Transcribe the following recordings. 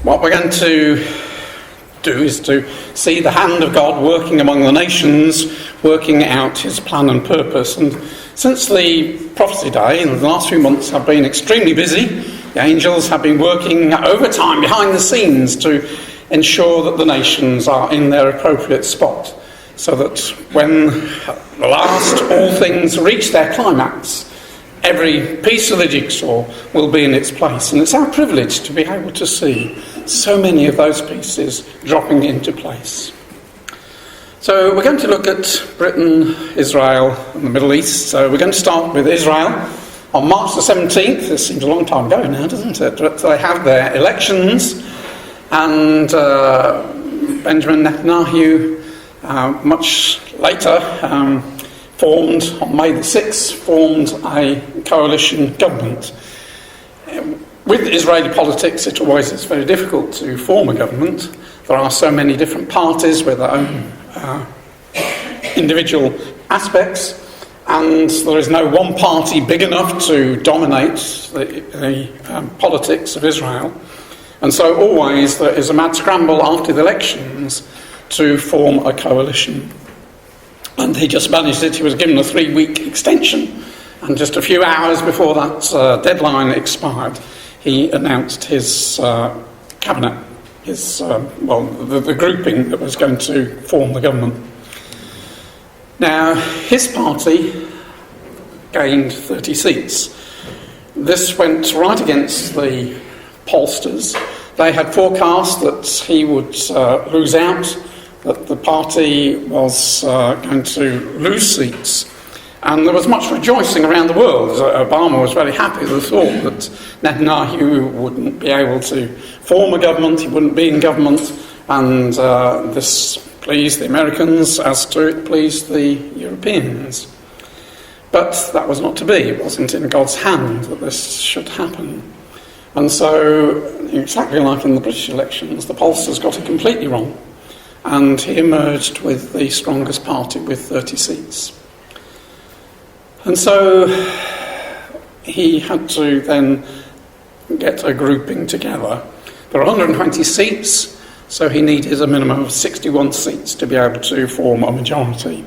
What we're going to do is to see the hand of God working among the nations, working out his plan and purpose. And since the prophecy day, in the last few months, have been extremely busy. The angels have been working overtime behind the scenes to ensure that the nations are in their appropriate spot, so that when at last all things reach their climax, every piece of the jigsaw will be in its place. And it's our privilege to be able to see so many of those pieces dropping into place. So we're going to look at Britain, Israel and the Middle East. So we're going to start with Israel. On March the 17th, this seems a long time ago now, doesn't it? But they have their elections, and Benjamin Netanyahu, much later, formed, on May the 6th, formed a coalition government. With Israeli politics, it always is very difficult to form a government. There are so many different parties with their own individual aspects, and there is no one party big enough to dominate the politics of Israel. And so always there is a mad scramble after the elections to form a coalition. And he just managed it. He was given a 3-week extension, and just a few hours before that deadline expired, he announced his cabinet, his the grouping that was going to form the government. Now, his party gained 30 seats. This went right against the pollsters. They had forecast that he would lose out, that the party was going to lose seats. And there was much rejoicing around the world. Obama was very happy with the thought that Netanyahu wouldn't be able to form a government, he wouldn't be in government, and this pleased the Americans as to it pleased the Europeans. But that was not to be. It wasn't in God's hand that this should happen. And so, exactly like in the British elections, the pollsters got it completely wrong, and he emerged with the strongest party with 30 seats. And so he had to then get a grouping together. There are 120 seats, so he needed a minimum of 61 seats to be able to form a majority.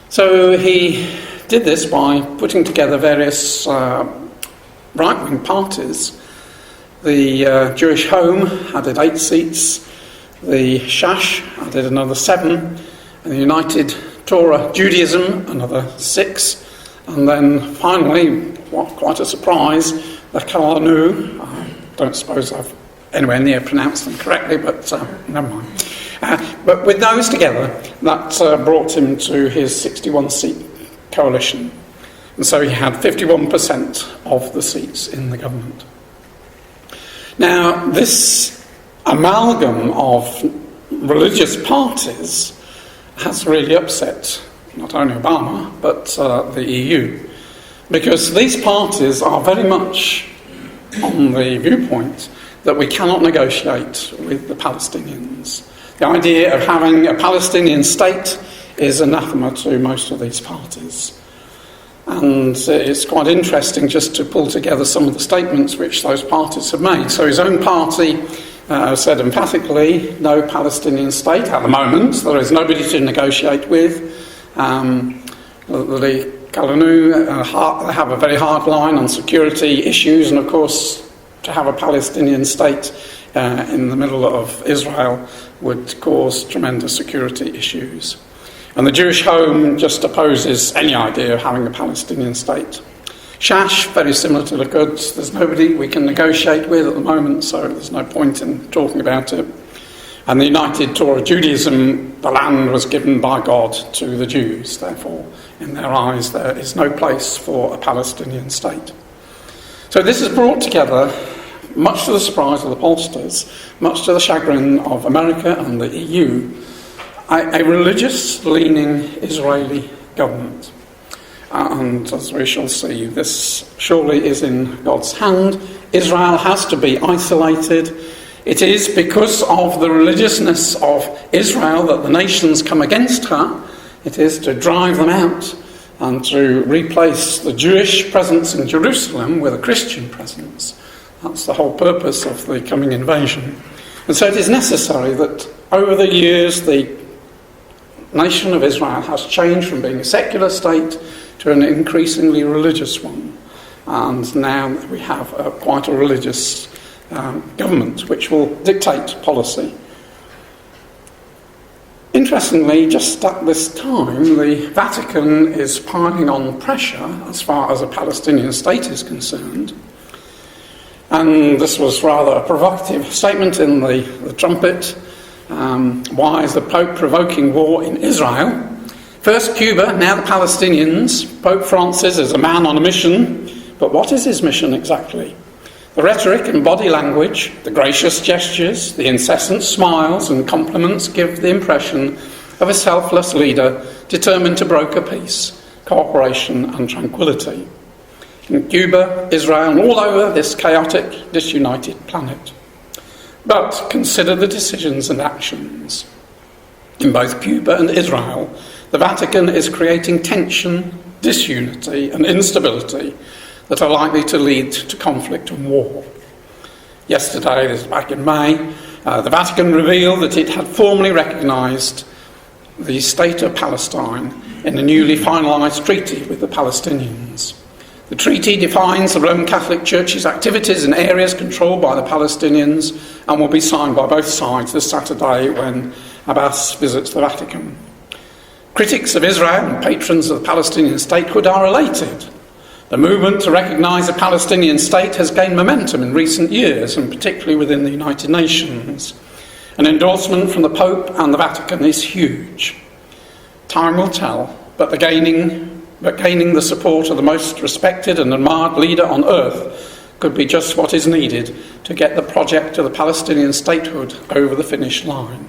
So he did this by putting together various right-wing parties. The Jewish Home added 8 seats, the Shash added another 7, and the United Torah Judaism another 6, and then finally, quite a surprise, the Kalanu. I don't suppose I've anywhere near pronounced them correctly, but never mind. But with those together, that brought him to his 61-seat coalition, and so he had 51% of the seats in the government. Now, this amalgam of religious parties has really upset not only Obama, but the EU, because these parties are very much on the viewpoint that we cannot negotiate with the Palestinians. The idea of having a Palestinian state is anathema to most of these parties. And it's quite interesting just to pull together some of the statements which those parties have made. So his own party said emphatically, no Palestinian state at the moment. There is nobody to negotiate with. The Kalanu have a very hard line on security issues, and of course to have a Palestinian state in the middle of Israel would cause tremendous security issues. And the Jewish Home just opposes any idea of having a Palestinian state. Shash, very similar to Likud, there's nobody we can negotiate with at the moment, so there's no point in talking about it. And the United Torah Judaism, the land was given by God to the Jews, therefore, in their eyes, there is no place for a Palestinian state. So this has brought together, much to the surprise of the pollsters, much to the chagrin of America and the EU, a religious-leaning Israeli government. And as we shall see, this surely is in God's hand. Israel has to be isolated. It is because of the religiousness of Israel that the nations come against her. It is to drive them out and to replace the Jewish presence in Jerusalem with a Christian presence That's the whole purpose of the coming invasion. And so it is necessary that over the years the nation of Israel has changed from being a secular state to an increasingly religious one. And now we have quite a religious government which will dictate policy. Interestingly, just at this time, the Vatican is piling on pressure as far as a Palestinian state is concerned. And this was rather a provocative statement in the trumpet. Why is the Pope provoking war in Israel? First Cuba, now the Palestinians. Pope Francis is a man on a mission. But what is his mission exactly? The rhetoric and body language, the gracious gestures, the incessant smiles and compliments give the impression of a selfless leader determined to broker peace, cooperation and tranquility. In Cuba, Israel, and all over this chaotic, disunited planet. But consider the decisions and actions. In both Cuba and Israel, the Vatican is creating tension, disunity and instability that are likely to lead to conflict and war. Yesterday, this is back in May, the Vatican revealed that it had formally recognised the state of Palestine in a newly finalised treaty with the Palestinians. The treaty defines the Roman Catholic Church's activities in areas controlled by the Palestinians and will be signed by both sides this Saturday when Abbas visits the Vatican. Critics of Israel and patrons of the Palestinian statehood are elated. The movement to recognise a Palestinian state has gained momentum in recent years, and particularly within the United Nations. An endorsement from the Pope and the Vatican is huge. Time will tell, but gaining the support of the most respected and admired leader on earth could be just what is needed to get the project of the Palestinian statehood over the finish line.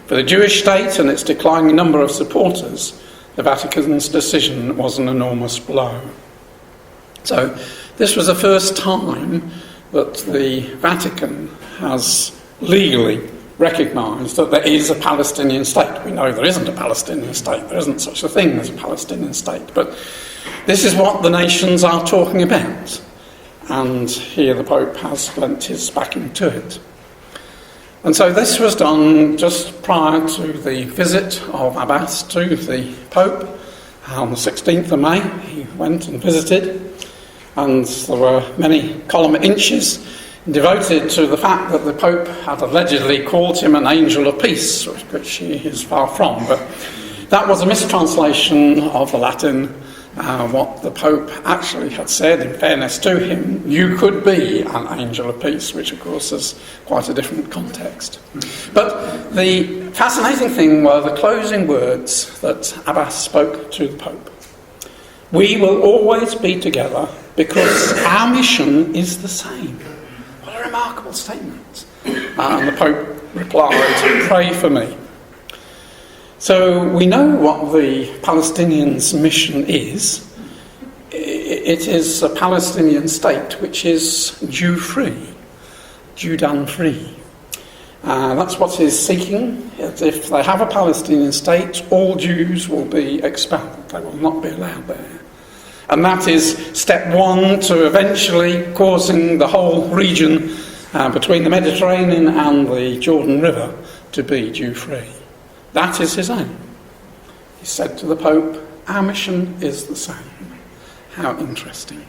For the Jewish state and its declining number of supporters, the Vatican's decision was an enormous blow. So this was the first time that the Vatican has legally recognised that there is a Palestinian state. We know there isn't a Palestinian state. There isn't such a thing as a Palestinian state. But this is what the nations are talking about. And here the Pope has lent his backing to it. And so this was done just prior to the visit of Abbas to the Pope. On the 16th of May, he went and visited. And there were many column inches devoted to the fact that the Pope had allegedly called him an angel of peace, which he is far from. But that was a mistranslation of the Latin. What the Pope actually had said, in fairness to him, you could be an angel of peace, which of course is quite a different context. But the fascinating thing were the closing words that Abbas spoke to the Pope. We will always be together because our mission is the same. What a remarkable statement. And the Pope replied, pray for me. So we know what the Palestinians' mission is. It is a Palestinian state which is Jew-free, Judan-free. That's what he's seeking. If they have a Palestinian state, all Jews will be expelled. They will not be allowed there. And that is step one to eventually causing the whole region between the Mediterranean and the Jordan River to be Jew-free. That is his aim. He said to the Pope, our mission is the same. How interesting.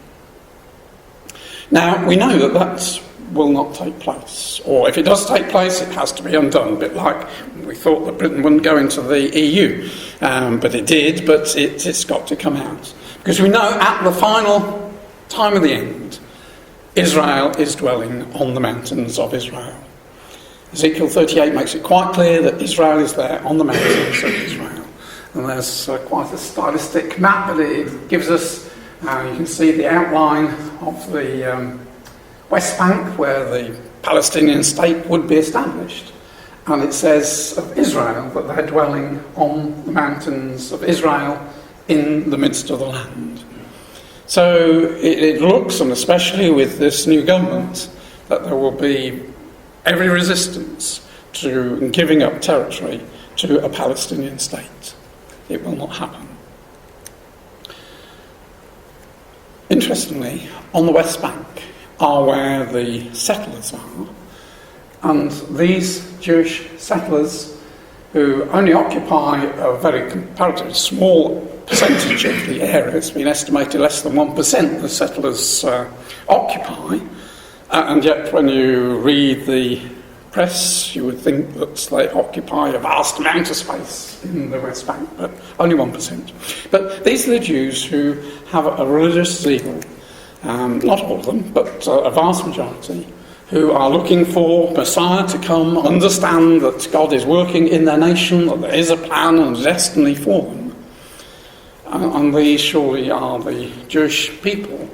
Now, we know that that will not take place. Or if it does take place, it has to be undone. A bit like we thought that Britain wouldn't go into the EU. But it did, but it's got to come out. Because we know at the final time of the end, Israel is dwelling on the mountains of Israel. Ezekiel 38 makes it quite clear that Israel is there on the mountains of Israel. And there's quite a stylistic map, but it gives us, you can see the outline of the West Bank where the Palestinian state would be established. And it says of Israel that they're dwelling on the mountains of Israel in the midst of the land. So it looks, and especially with this new government, that there will be every resistance to giving up territory to a Palestinian state. It will not happen. Interestingly, on the West Bank, are where the settlers are. And these Jewish settlers, who only occupy a very comparatively small percentage of the area, it's been estimated less than 1% the settlers occupy, and yet when you read the press you would think that they occupy a vast amount of space in the West Bank, but only 1%. But these are the Jews who have a religious zeal, not all of them, but a vast majority, who are looking for Messiah to come, understand that God is working in their nation, that there is a plan and a destiny for them. And these surely are the Jewish people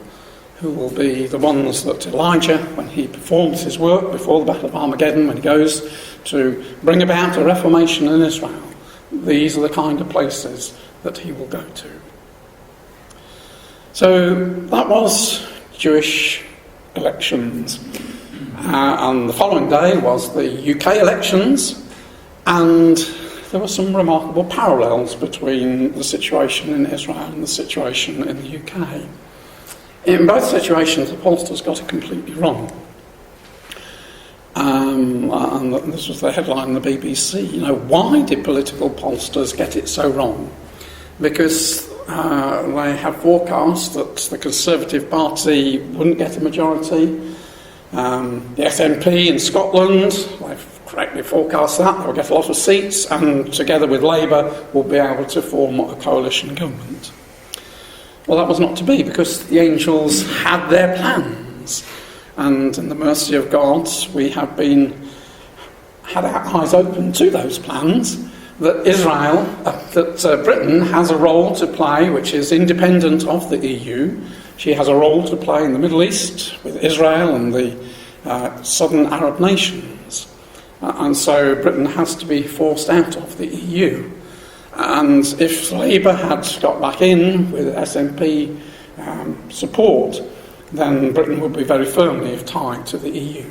who will be the ones that Elijah, when he performs his work before the Battle of Armageddon, when he goes to bring about a reformation in Israel, these are the kind of places that he will go to. So that was Jewish elections. And the following day was the UK elections, and there were some remarkable parallels between the situation in Israel and the situation in the UK. In both situations, the pollsters got it completely wrong. And this was the headline in the BBC. You know, why did political pollsters get it so wrong? Because they had forecast that the Conservative Party wouldn't get a majority. The SNP in Scotland, they've correctly forecast that, they'll get a lot of seats, and together with Labour will be able to form a coalition government. Well, that was not to be, because the angels had their plans, and in the mercy of God we have had our eyes open to those plans, that that Britain has a role to play which is independent of the EU. She has a role to play in the Middle East with Israel and the southern Arab nations. And so Britain has to be forced out of the EU. And if Labour had got back in with SNP support, then Britain would be very firmly tied to the EU.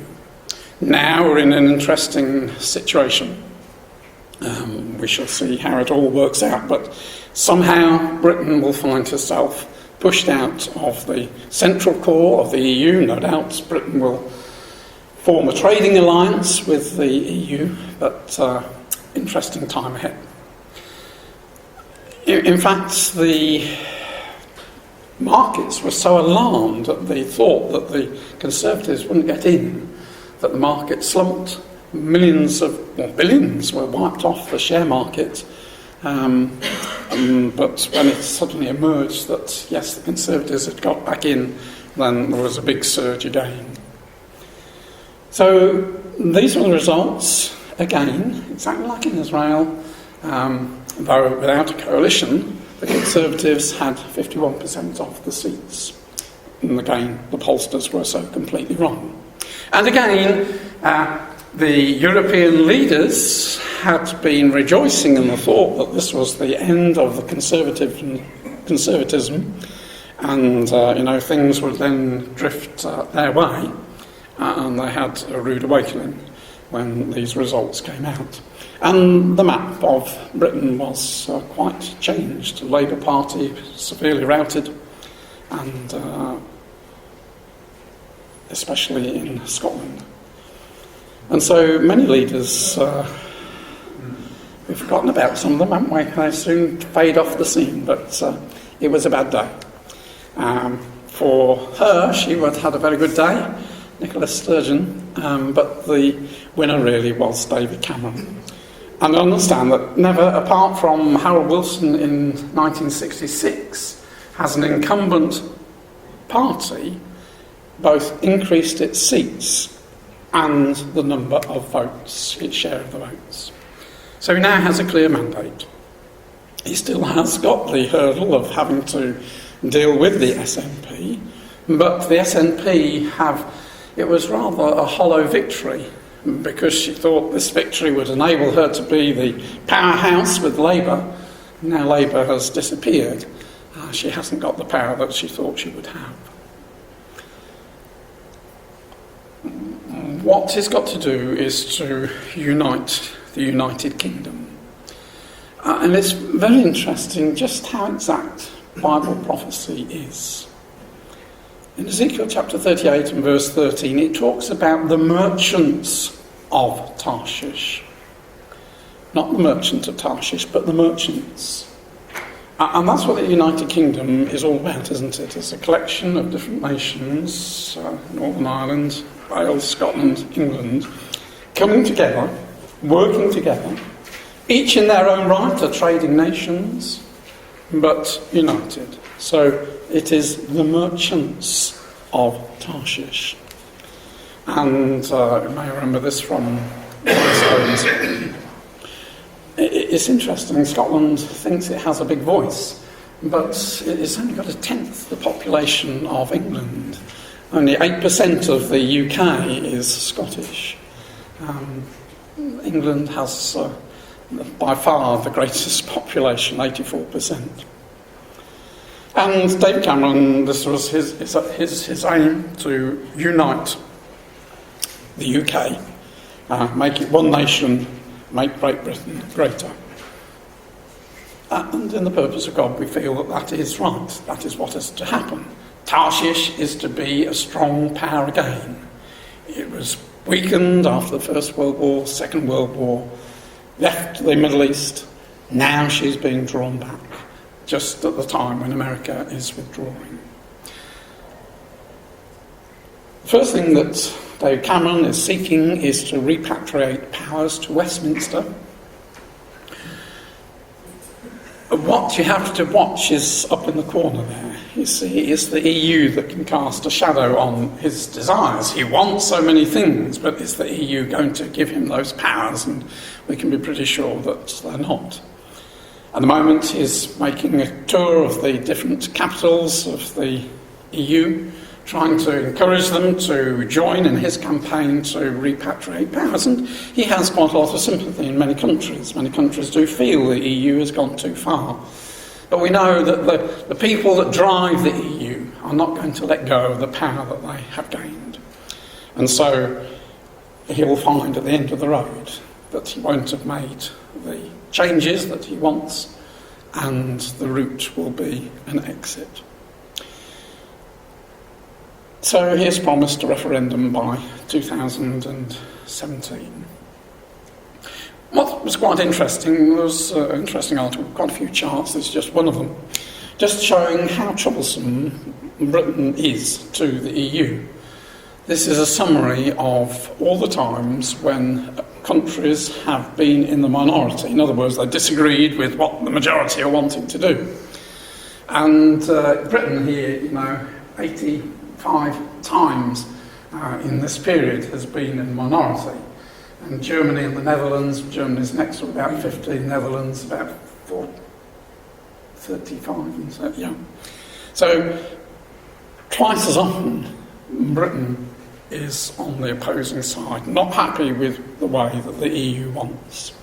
Now we're in an interesting situation. We shall see how it all works out, but somehow Britain will find herself pushed out of the central core of the EU. No doubt Britain will form a trading alliance with the EU, but interesting time ahead. In fact, the markets were so alarmed at the thought that the Conservatives wouldn't get in, that the market slumped. Billions were wiped off the share market. But when it suddenly emerged that, yes, the Conservatives had got back in, then there was a big surge again. So these were the results, again, exactly like in Israel, though without a coalition, the Conservatives had 51% of the seats. And again, the pollsters were so completely wrong. And again, the European leaders had been rejoicing in the thought that this was the end of the conservatism, and things would then drift their way, and they had a rude awakening when these results came out. And the map of Britain was quite changed. The Labour Party severely routed, and especially in Scotland. And so many leaders, we've forgotten about some of them, haven't we? They soon fade off the scene, but it was a bad day. For her, she had a very good day, Nicola Sturgeon, but the winner really was David Cameron. And I understand that never, apart from Harold Wilson in 1966, has an incumbent party both increased its seats and the number of votes, its share of the votes. So he now has a clear mandate. He still has got the hurdle of having to deal with the SNP, but the SNP it was rather a hollow victory, because she thought this victory would enable her to be the powerhouse with Labour. Now Labour has disappeared. She hasn't got the power that she thought she would have. What he's got to do is to unite the United Kingdom. And it's very interesting just how exact Bible prophecy is. In Ezekiel chapter 38 and verse 13, it talks about the merchants of Tarshish. Not the merchant of Tarshish, but the merchants. And that's what the United Kingdom is all about, isn't it? It's a collection of different nations, Northern Ireland, Wales, Scotland, England, coming together, working together, each in their own right are trading nations, but united. So it is the merchants of Tarshish. And you may remember this from Stones. It's interesting, Scotland thinks it has a big voice, but it's only got a tenth the population of England. Only 8% of the UK is Scottish. England has by far the greatest population, 84%. And David Cameron, this was his aim to unite the UK, make it one nation, make Great Britain greater. And in the purpose of God, we feel that that is right. That is what is to happen. Tarshish is to be a strong power again. It was weakened after the First World War, Second World War, left the Middle East. Now she's being drawn back, just at the time when America is withdrawing. The first thing that David Cameron is seeking is to repatriate powers to Westminster. What you have to watch is up in the corner there. You see, it's the EU that can cast a shadow on his desires. He wants so many things, but is the EU going to give him those powers? And we can be pretty sure that they're not. At the moment, he's making a tour of the different capitals of the EU, trying to encourage them to join in his campaign to repatriate powers. And he has quite a lot of sympathy in many countries. Many countries do feel the EU has gone too far. But we know that the people that drive the EU are not going to let go of the power that they have gained. And so he will find at the end of the road that he won't have made the changes that he wants, and the route will be an exit. So he has promised a referendum by 2017. What was quite interesting was an interesting article, quite a few charts, this is just one of them, just showing how troublesome Britain is to the EU. This is a summary of all the times when countries have been in the minority. In other words, they disagreed with what the majority are wanting to do. And Britain here, 85 times in this period has been in minority. And Germany and the Netherlands, Germany's next to about 15, Netherlands about 35, and so, yeah. So twice as often Britain is on the opposing side, not happy with the way that the EU wants.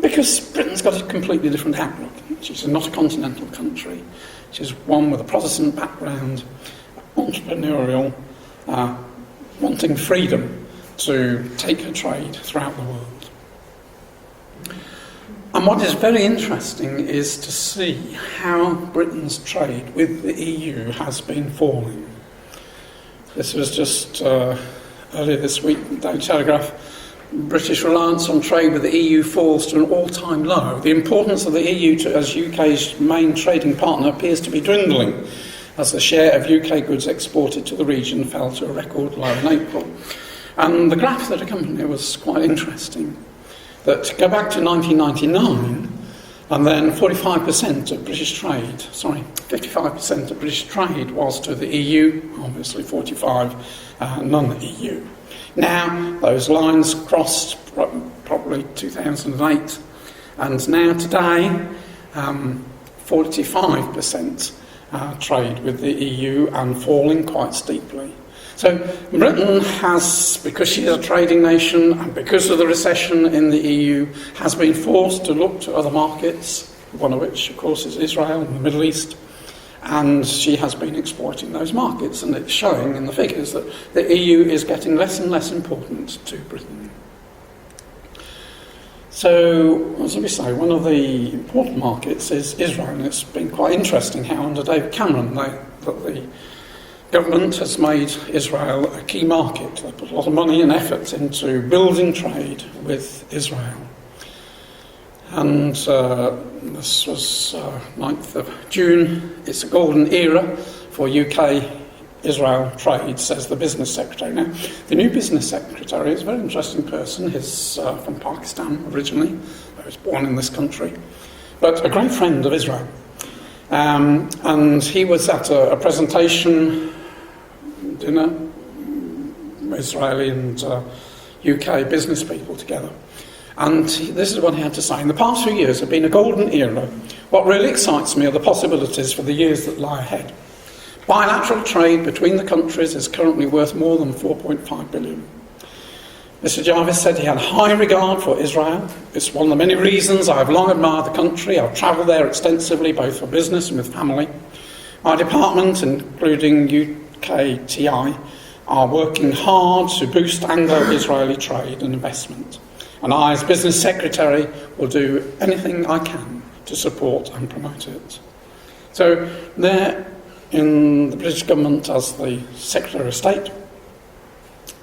Because Britain's got a completely different outlook. She's not a continental country. She's one with a Protestant background, entrepreneurial, wanting freedom to take her trade throughout the world. And what is very interesting is to see how Britain's trade with the EU has been falling. This was just earlier this week, the Daily Telegraph. British reliance on trade with the EU falls to an all-time low. The importance of the EU as UK's main trading partner appears to be dwindling, as the share of UK goods exported to the region fell to a record low in April. And the graph that accompanied it was quite interesting. That go back to 1999, and then 55% of British trade, 55% of British trade was to the EU, obviously 45 non-EU. Now, those lines crossed probably 2008, and now today, 45% trade with the EU and falling quite steeply. So Britain has, because she's a trading nation and because of the recession in the EU, has been forced to look to other markets, one of which, of course, is Israel and the Middle East, and she has been exploiting those markets, and it's showing in the figures that the EU is getting less and less important to Britain. So, as we say, one of the important markets is Israel, and it's been quite interesting how under David Cameron the government has made Israel a key market. They put a lot of money and effort into building trade with Israel. And this was 9th of June. It's a golden era for UK-Israel trade, says the business secretary. Now, the new business secretary is a very interesting person. He's from Pakistan originally. He was born in this country, but a great friend of Israel. And he was at a presentation dinner, Israeli and UK business people together. And this is what he had to say. In the past few years have been a golden era. What really excites me are the possibilities for the years that lie ahead. Bilateral trade between the countries is currently worth more than 4.5 billion. Mr. Jarvis said he had high regard for Israel. It's one of the many reasons I've long admired the country. I've travelled there extensively, both for business and with family. My department, including UKTI, are working hard to boost Anglo-Israeli trade and investment. And I, as business secretary, will do anything I can to support and promote it. So there in the British government as the Secretary of State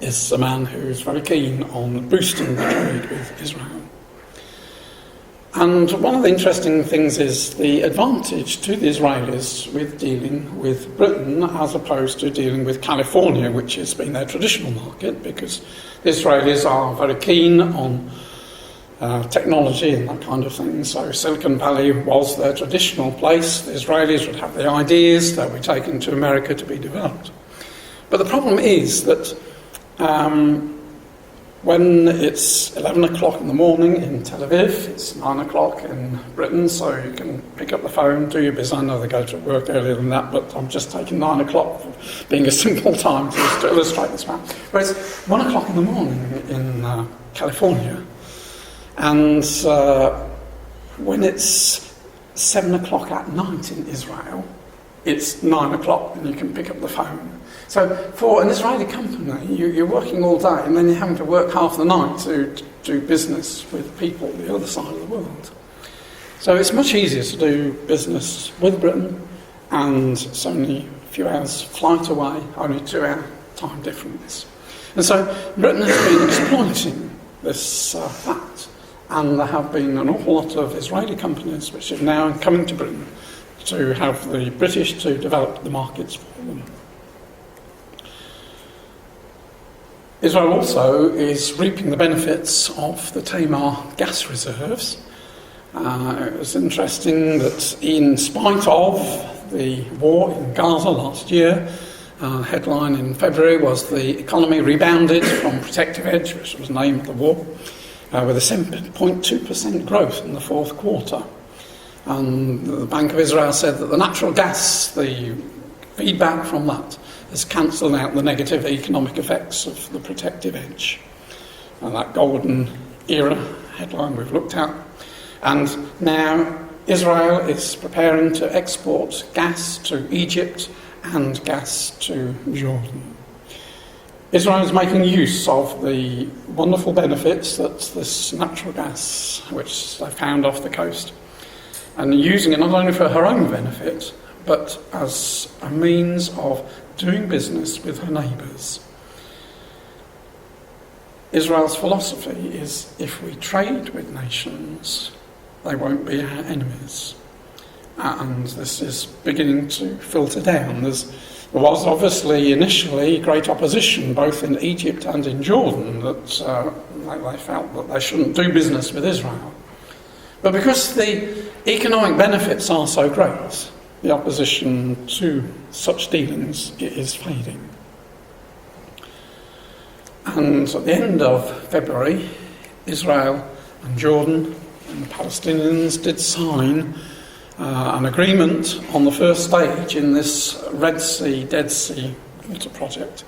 is a man who is very keen on boosting the trade with Israel. And one of the interesting things is the advantage to the Israelis with dealing with Britain as opposed to dealing with California, which has been their traditional market, because the Israelis are very keen on technology and that kind of thing. So Silicon Valley was their traditional place. The Israelis would have the ideas that were taken to America to be developed. But the problem is that when it's 11 o'clock in the morning in Tel Aviv, it's 9 o'clock in Britain, so you can pick up the phone, do your business. I know they go to work earlier than that, but I'm just taking 9 o'clock for being a simple time to illustrate this fact. Whereas 1 o'clock in the morning in California, and when it's 7 o'clock at night in Israel, it's 9 o'clock and you can pick up the phone. So for an Israeli company, you're working all day and then you're having to work half the night to do business with people on the other side of the world. So it's much easier to do business with Britain, and it's only a few hours flight away, only 2 hour time difference. And so Britain has been exploiting this fact, and there have been an awful lot of Israeli companies which are now coming to Britain to have the British to develop the markets for them. Israel also is reaping the benefits of the Tamar gas reserves. It was interesting that in spite of the war in Gaza last year, headline in February was the economy rebounded from Protective Edge, which was the name of the war, with a 7.2% growth in the fourth quarter. And the Bank of Israel said that the natural gas, the feedback from that, has cancelled out the negative economic effects of the Protective Edge. And that golden era headline we've looked at. And now Israel is preparing to export gas to Egypt and gas to Jordan. Israel is making use of the wonderful benefits that this natural gas, which they found off the coast, and using it not only for her own benefit, but as a means of doing business with her neighbours. Israel's philosophy is if we trade with nations, they won't be our enemies. And this is beginning to filter down. There was obviously initially great opposition both in Egypt and in Jordan that they felt that they shouldn't do business with Israel. But because the economic benefits are so great, the opposition to such dealings is fading. And at the end of February, Israel and Jordan and the Palestinians did sign an agreement on the first stage in this Red Sea, Dead Sea water project.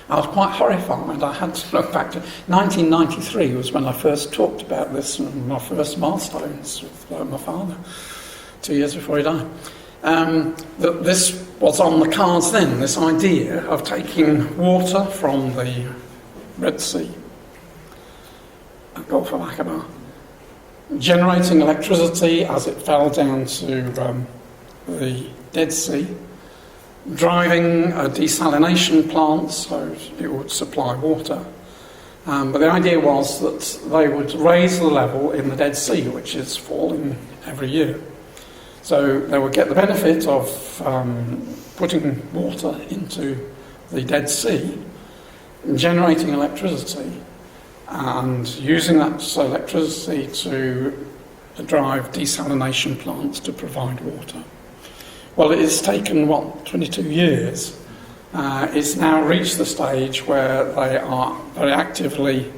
I was quite horrified. I had to look back to 1993 was when I first talked about this and my first milestones with my father, 2 years before he died. That this was on the cards then, this idea of taking water from the Red Sea, Gulf of Aqaba, generating electricity as it fell down to the Dead Sea, driving a desalination plant, so it would supply water. But the idea was that they would raise the level in the Dead Sea, which is falling every year. So they would get the benefit of putting water into the Dead Sea, generating electricity, and using that electricity to drive desalination plants to provide water. Well, it has taken, 22 years. It's now reached the stage where they are very actively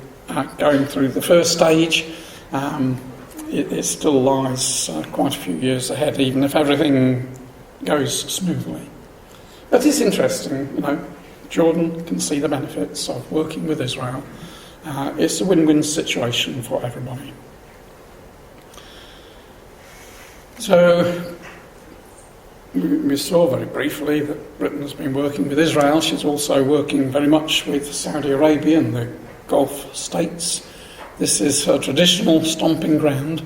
going through the first stage. It still lies quite a few years ahead, even if everything goes smoothly. But it's interesting, Jordan can see the benefits of working with Israel. It's a win-win situation for everybody. So, we saw very briefly that Britain has been working with Israel. She's also working very much with Saudi Arabia and the Gulf states. This is her traditional stomping ground.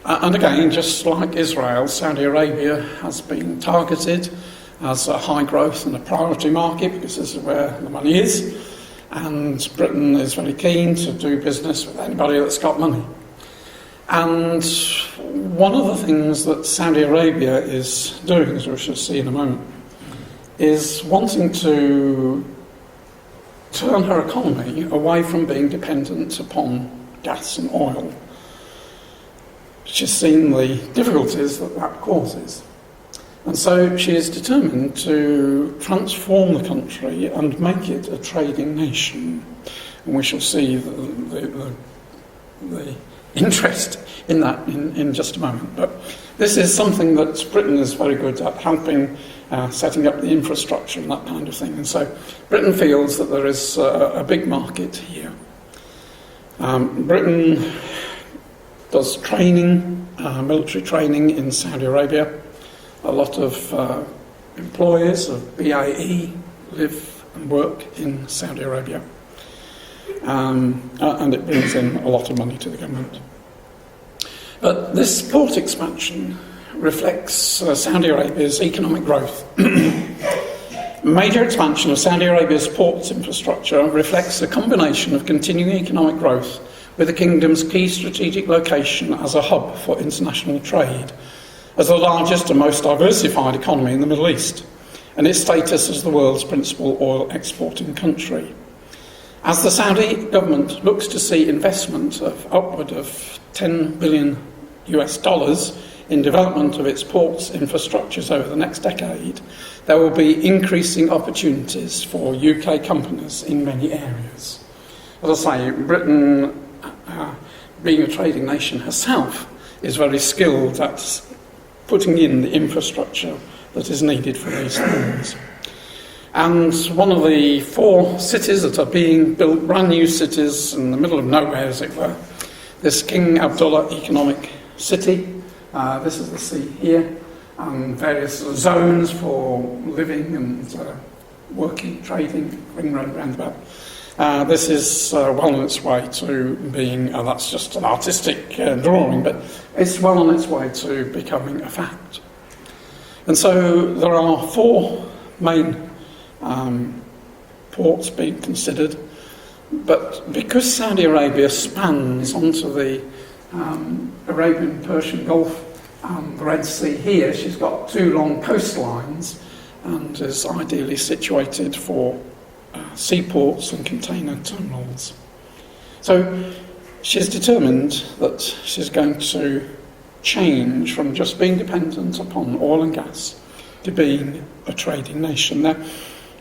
And again, just like Israel, Saudi Arabia has been targeted as a high growth and a priority market because this is where the money is. And Britain is very keen to do business with anybody that's got money. And one of the things that Saudi Arabia is doing, as we shall see in a moment, is wanting to turn her economy away from being dependent upon gas and oil. She's seen the difficulties that causes. And so she is determined to transform the country and make it a trading nation. And we shall see the interest in that in just a moment. But this is something that Britain is very good at, helping setting up the infrastructure and that kind of thing. And so Britain feels that there is a big market here. Britain does training, military training in Saudi Arabia. A lot of employees of BAE live and work in Saudi Arabia. And it brings in a lot of money to the government. But this port expansion reflects Saudi Arabia's economic growth. Major expansion of Saudi Arabia's ports infrastructure reflects a combination of continuing economic growth with the kingdom's key strategic location as a hub for international trade, as the largest and most diversified economy in the Middle East, and its status as the world's principal oil exporting country. As the Saudi government looks to see investment of upward of $10 billion in development of its ports infrastructures over the next decade, there will be increasing opportunities for UK companies in many areas. As I say, Britain, being a trading nation herself, is very skilled at putting in the infrastructure that is needed for these things. And one of the 4 cities that are being built, brand new cities in the middle of nowhere, as it were, this King Abdullah Economic City, this is the sea here, and various zones for living and working, trading, ring road roundabout. This is well on its way to being, that's just an artistic drawing, but it's well on its way to becoming a fact. And so there are 4 main ports being considered, but because Saudi Arabia spans onto the Arabian-Persian Gulf and the Red Sea here, she's got 2 long coastlines and is ideally situated for seaports and container terminals. So she's determined that she's going to change from just being dependent upon oil and gas to being a trading nation. Now,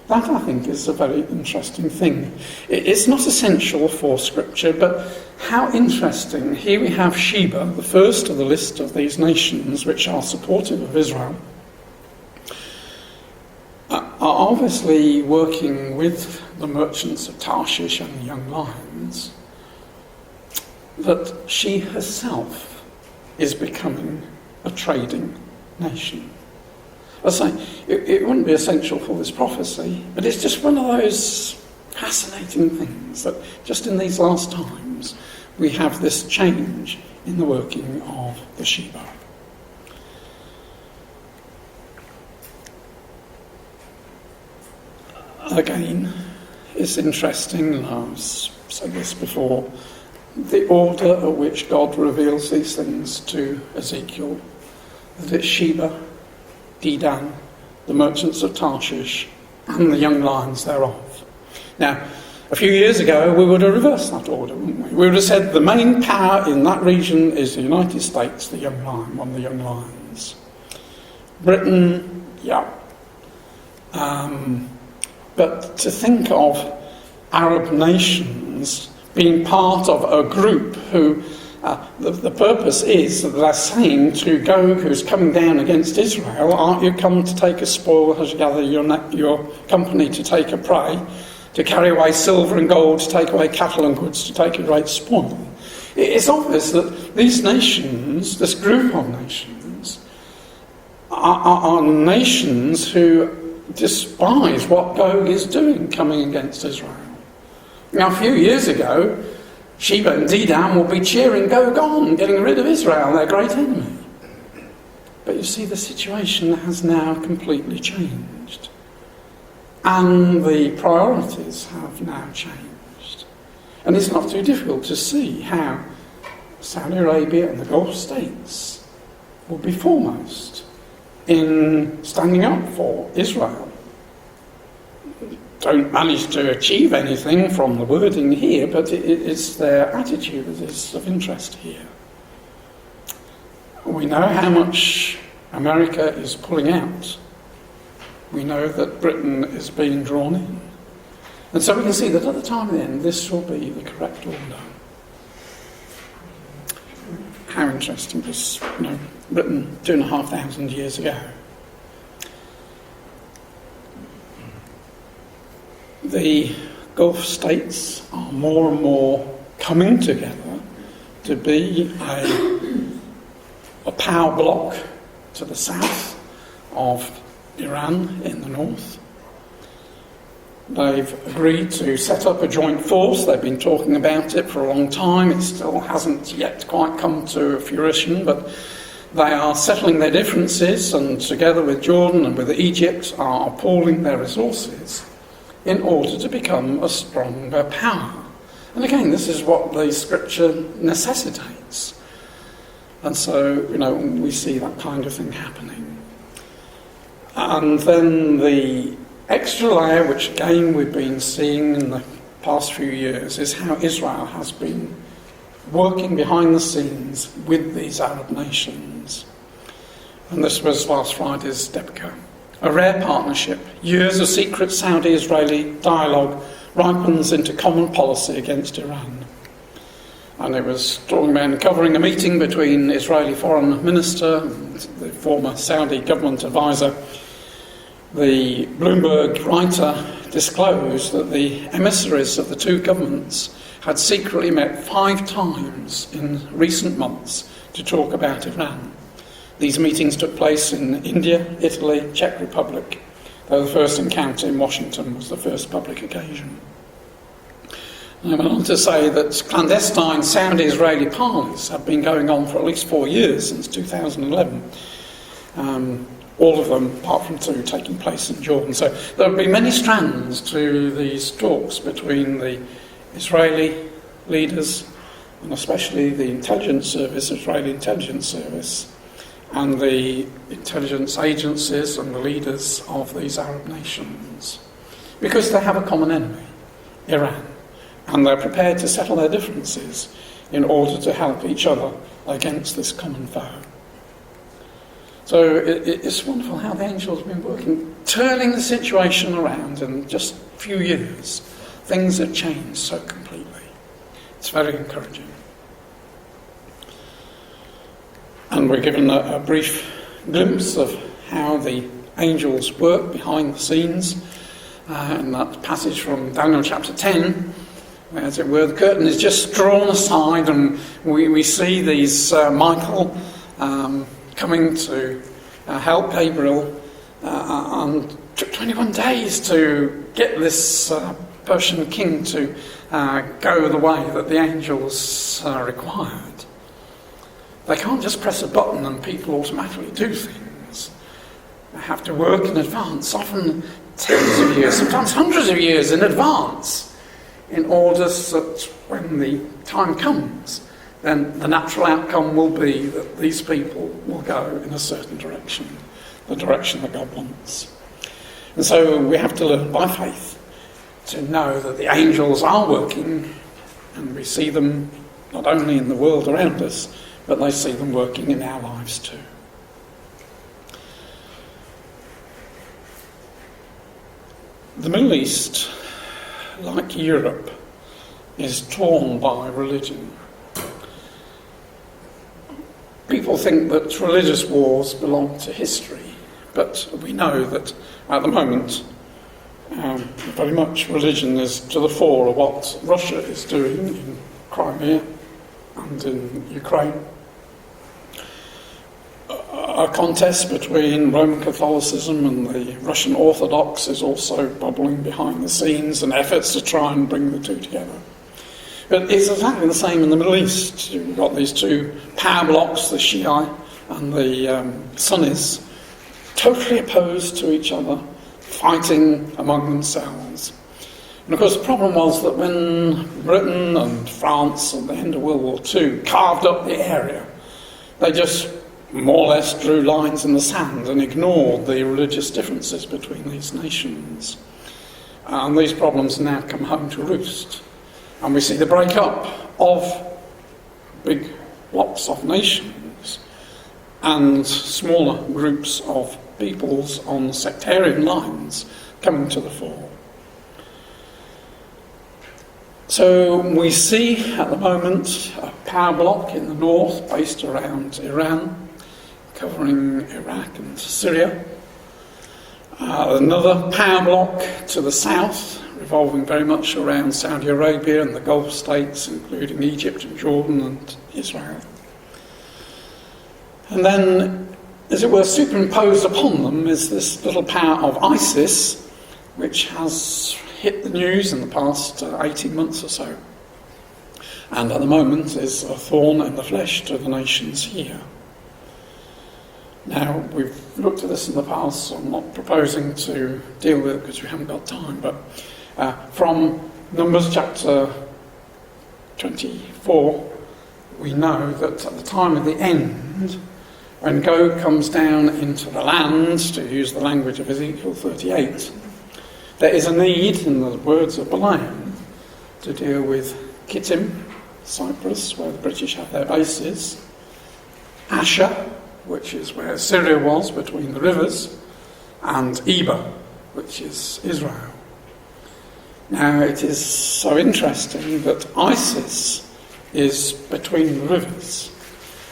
that, I think, is a very interesting thing. It's not essential for Scripture, but how interesting. Here we have Sheba, the first of the list of these nations which are supportive of Israel, are obviously working with the merchants of Tarshish and the young lions, that she herself is becoming a trading nation. As I say, it wouldn't be essential for this prophecy, but it's just one of those fascinating things that just in these last times we have this change in the working of the Sheba. Again, it's interesting, and I've said this before, the order at which God reveals these things to Ezekiel, that it's Sheba, Dedan, the merchants of Tarshish, and the young lions thereof. Now, a few years ago, we would have reversed that order, wouldn't we? We would have said the main power in that region is the United States, the young lion, one of the young lions. Britain, yeah. But to think of Arab nations being part of a group who, the purpose is that they're saying to Gog, who's coming down against Israel, aren't you come to take a spoil, as you gather your company to take a prey, to carry away silver and gold, to take away cattle and goods, to take a great spoil? It's obvious that these nations, this group of nations, are nations who despise what Gog is doing coming against Israel. Now, a few years ago, Sheba and Dedan will be cheering Gog on, getting rid of Israel, their great enemy. But you see, the situation has now completely changed. And the priorities have now changed. And it's not too difficult to see how Saudi Arabia and the Gulf states will be foremost in standing up for Israel. Don't manage to achieve anything from the wording here, but it's their attitude that is of interest here. We know how much America is pulling out. We know that Britain is being drawn in. And so we can see that at the time of the end, this will be the correct order. How interesting this, Britain 2,500 years ago. The Gulf states are more and more coming together to be a power bloc to the south of Iran in the north. They've agreed to set up a joint force. They've been talking about it for a long time. It still hasn't yet quite come to fruition, but they are settling their differences, and together with Jordan and with Egypt are pooling their resources in order to become a stronger power. And again, this is what the scripture necessitates. And so, we see that kind of thing happening. And then the extra layer, which again we've been seeing in the past few years, is how Israel has been working behind the scenes with these Arab nations. And this was last Friday's Debka. A rare partnership, years of secret Saudi-Israeli dialogue ripens into common policy against Iran. And it was talking about covering a meeting between Israeli Foreign Minister and the former Saudi government advisor. The Bloomberg writer disclosed that the emissaries of the two governments had secretly met 5 times in recent months to talk about Iran. These meetings took place in India, Italy, Czech Republic, though the first encounter in Washington was the first public occasion. And I went on to say that clandestine Saudi-Israeli parleys have been going on for at least 4 years, since 2011. All of them, apart from 2, taking place in Jordan. So there have been many strands to these talks between the Israeli leaders, and especially the intelligence service, Israeli intelligence service, and the intelligence agencies and the leaders of these Arab nations. Because they have a common enemy, Iran, and they're prepared to settle their differences in order to help each other against this common foe. So it's wonderful how the angel's been working, turning the situation around in just a few years. Things have changed so completely. It's very encouraging. And we're given a brief glimpse of how the angels work behind the scenes in that passage from Daniel chapter 10, where, as it were, the curtain is just drawn aside and we see these Michael coming to help Gabriel, and took 21 days to get this Persian king to go the way that the angels required. They can't just press a button and people automatically do things. They have to work in advance, often tens of years, sometimes hundreds of years in advance, in order that when the time comes, then the natural outcome will be that these people will go in a certain direction, the direction that God wants. And so we have to learn by faith to know that the angels are working, and we see them not only in the world around us, but they see them working in our lives too. The Middle East, like Europe, is torn by religion. People think that religious wars belong to history, but we know that at the moment very much religion is to the fore of what Russia is doing in Crimea and in Ukraine. A contest between Roman Catholicism and the Russian Orthodox is also bubbling behind the scenes, and efforts to try and bring the two together. But it's exactly the same in the Middle East. You've got these two power blocks, the Shia and the Sunnis, totally opposed to each other, fighting among themselves. And of course the problem was that when Britain and France at the end of World War II carved up the area, they just more or less drew lines in the sand and ignored the religious differences between these nations. And these problems now come home to roost. And we see the break-up of big blocks of nations and smaller groups of peoples on sectarian lines coming to the fore. So we see at the moment a power bloc in the north based around Iran, covering Iraq and Syria. Another power bloc to the south, revolving very much around Saudi Arabia and the Gulf states, including Egypt and Jordan and Israel. And then, as it were, superimposed upon them is this little power of ISIS, which has hit the news in the past 18 months or so, and at the moment is a thorn in the flesh to the nations here. Now, we've looked at this in the past, so I'm not proposing to deal with it because we haven't got time, but from Numbers chapter 24, we know that at the time of the end, when Gog comes down into the land, to use the language of Ezekiel 38, there is a need, in the words of Balaam, to deal with Kittim, Cyprus, where the British have their bases, Asher, which is where Syria was between the rivers, and Eber, which is Israel. Now, it is so interesting that ISIS is between the rivers,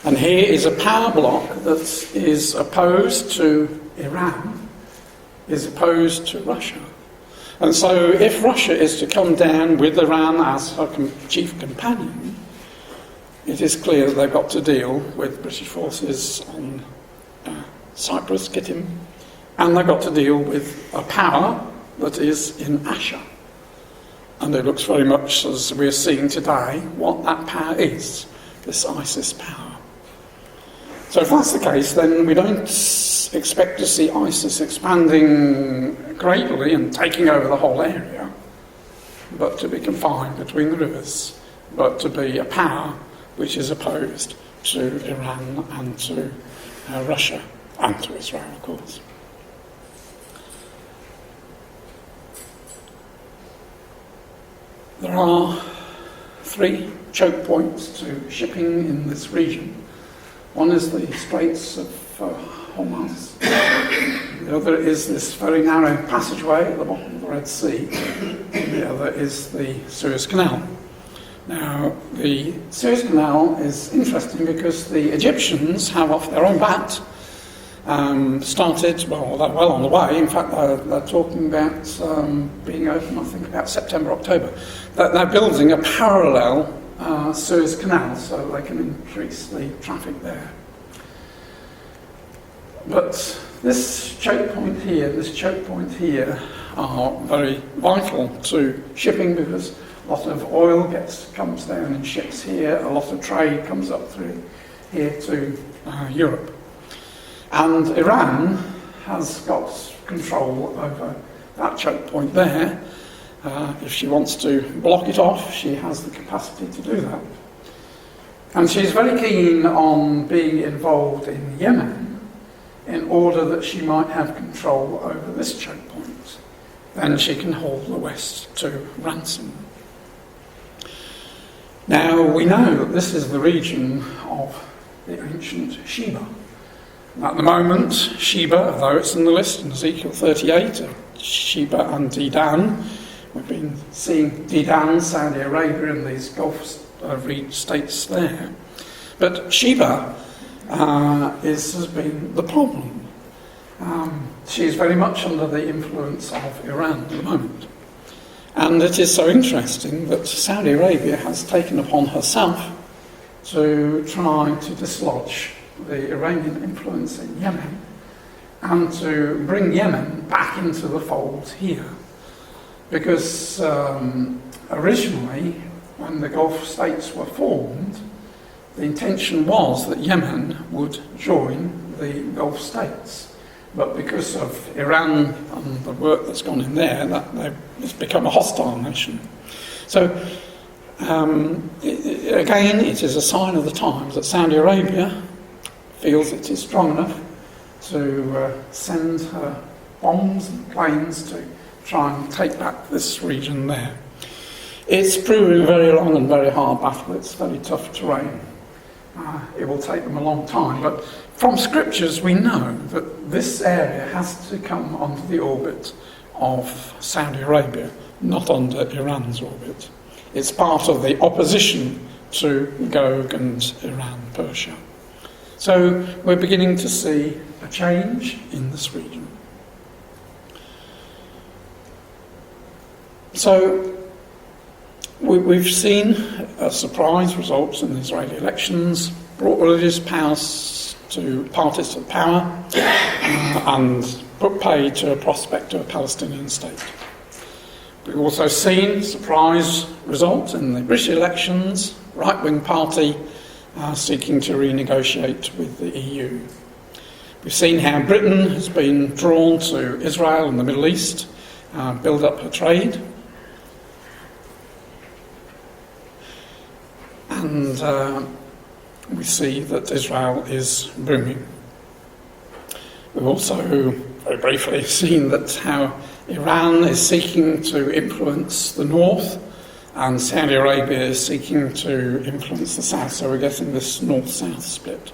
and here is a power bloc that is opposed to Iran, is opposed to Russia. And so if Russia is to come down with Iran as her chief companion, it is clear that they've got to deal with British forces on Cyprus, Kittim, and they've got to deal with a power that is in Asher. And it looks very much, as we're seeing today, what that power is, this ISIS power. So if that's the case, then we don't expect to see ISIS expanding greatly and taking over the whole area, but to be confined between the rivers, but to be a power which is opposed to Iran and to Russia and to Israel, of course. There are 3 choke points to shipping in this region. One is the Straits of Hormuz. The other is this very narrow passageway at the bottom of the Red Sea. The other is the Suez Canal. Now, the Suez Canal is interesting because the Egyptians have, off their own bat, started, well, they're well on the way. In fact, they're talking about being open, I think, about September, October. They're building a parallel Suez Canal so they can increase the traffic there. But this choke point here are very vital to shipping because a lot of oil comes down in ships here, a lot of trade comes up through here to Europe. And Iran has got control over that choke point there. If she wants to block it off, she has the capacity to do that. And she's very keen on being involved in Yemen in order that she might have control over this choke point. Then she can hold the West to ransom. Now, we know that this is the region of the ancient Sheba. At the moment, Sheba, although it's in the list in Ezekiel 38, Sheba and Dedan, we've been seeing Dedan, Saudi Arabia, and these Gulf states there. But Sheba has been the problem. She is very much under the influence of Iran at the moment. And it is so interesting that Saudi Arabia has taken upon herself to try to dislodge the Iranian influence in Yemen and to bring Yemen back into the fold here. Because originally, when the Gulf states were formed, the intention was that Yemen would join the Gulf states. But because of Iran and the work that's gone in there, it's become a hostile nation. So, again, it is a sign of the times that Saudi Arabia feels it is strong enough to send her bombs and planes to try and take back this region there. It's proving a very long and very hard battle. It's very tough terrain. It will take them a long time, but from scriptures we know that this area has to come under the orbit of Saudi Arabia, not under Iran's orbit. It's part of the opposition to Gog and Iran, Persia. So we're beginning to see a change in this region. So we've seen surprise results in the Israeli elections, brought religious parties to power, and put pay to a prospect of a Palestinian state. We've also seen surprise results in the British elections, right-wing party seeking to renegotiate with the EU. We've seen how Britain has been drawn to Israel and the Middle East, build up her trade. And we see that Israel is booming. We've also, very briefly, seen that how Iran is seeking to influence the north and Saudi Arabia is seeking to influence the south. So we're getting this north-south split.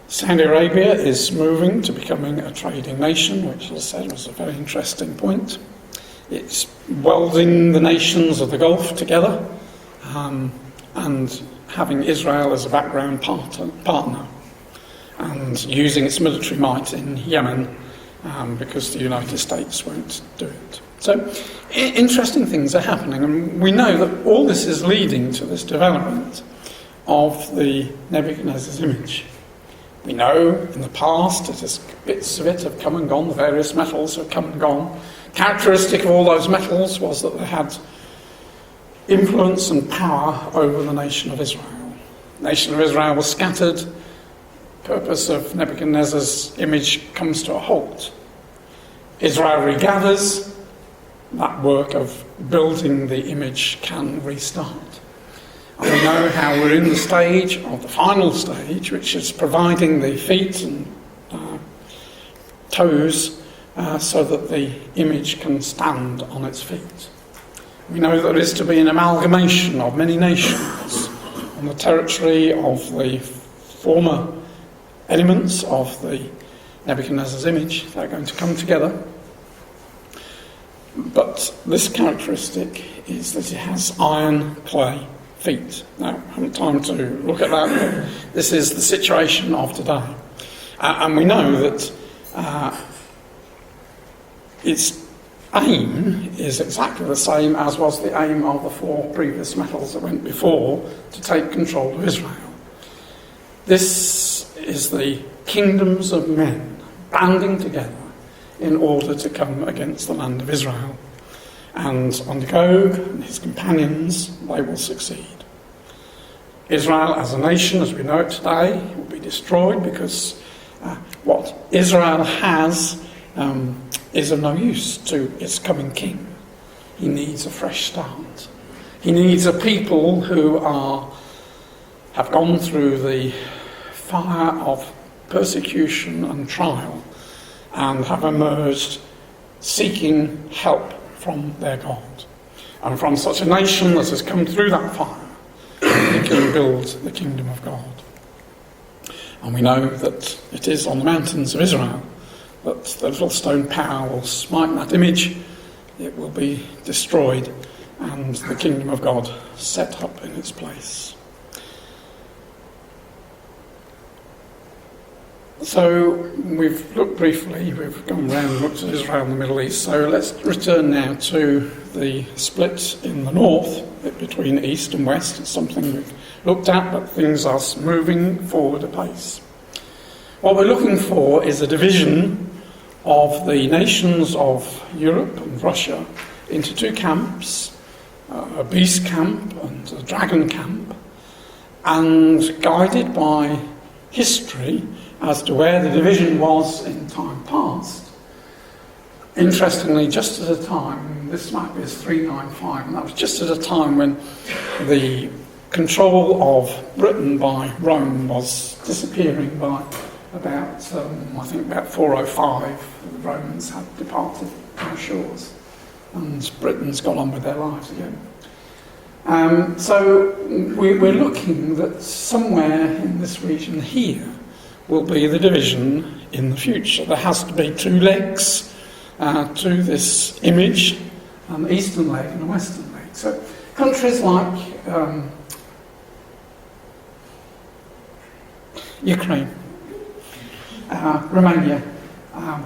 Saudi Arabia is moving to becoming a trading nation, which, as I said, was a very interesting point. It's welding the nations of the Gulf together, and having Israel as a background partner, and using its military might in Yemen because the United States won't do it. So interesting things are happening, and we know that all this is leading to this development of the Nebuchadnezzar's image. We know in the past bits of it have come and gone, the various metals have come and gone. Characteristic of all those metals was that they had influence and power over the nation of Israel. The nation of Israel was scattered. The purpose of Nebuchadnezzar's image comes to a halt. Israel regathers. That work of building the image can restart. And we know how we're in the stage of the final stage, which is providing the feet and toes so that the image can stand on its feet. We know there is to be an amalgamation of many nations on the territory of the former elements of the Nebuchadnezzar's image. They're going to come together. But this characteristic is that it has iron clay feet. Now, I haven't time to look at that, but this is the situation of today. And we know that its aim is exactly the same as was the aim of the four previous metals that went before, to take control of Israel. This is the kingdoms of men banding together in order to come against the land of Israel. And under Gog and his companions, they will succeed. Israel as a nation, as we know it today, will be destroyed because what Israel has is of no use to its coming king. He needs a fresh start. He needs a people who have gone through the fire of persecution and trial and have emerged seeking help from their God. And from such a nation that has come through that fire, they can build the kingdom of God. And we know that it is on the mountains of Israel that the little stone power will smite that image, it will be destroyed, and the kingdom of God set up in its place. So we've looked briefly, we've gone around and looked at Israel and the Middle East, so let's return now to the split in the north between east and west. It's something we've looked at, but things are moving forward apace. What we're looking for is a division of the nations of Europe and Russia into two camps, a beast camp and a dragon camp, and guided by history as to where the division was in time past. Interestingly, just at a time, this map is 395, and that was just at a time when the control of Britain by Rome was disappearing by about 405. The Romans had departed our shores, and Britain's got on with their lives again. So we're looking that somewhere in this region here will be the division in the future. There has to be two legs to this image, an eastern leg and a western leg. So countries like Ukraine, Romania,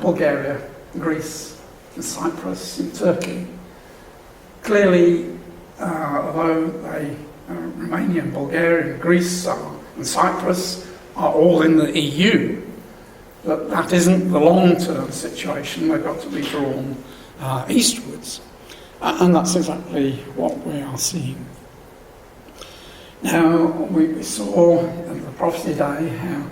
Bulgaria, Greece, and Cyprus, and Turkey. Clearly, although Romania and Bulgaria and Greece and Cyprus are all in the EU, but that isn't the long-term situation. They've got to be drawn eastwards. And that's exactly what we are seeing. Now, we saw in the prophecy day how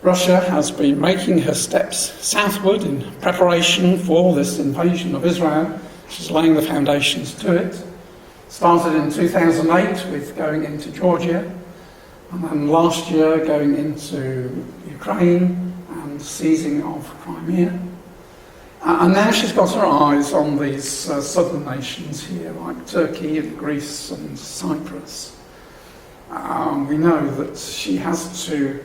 Russia has been making her steps southward in preparation for this invasion of Israel. She's laying the foundations to it. Started in 2008 with going into Georgia, and then last year going into Ukraine and seizing of Crimea. And now she's got her eyes on these southern nations here, like Turkey and Greece and Cyprus. We know that she has to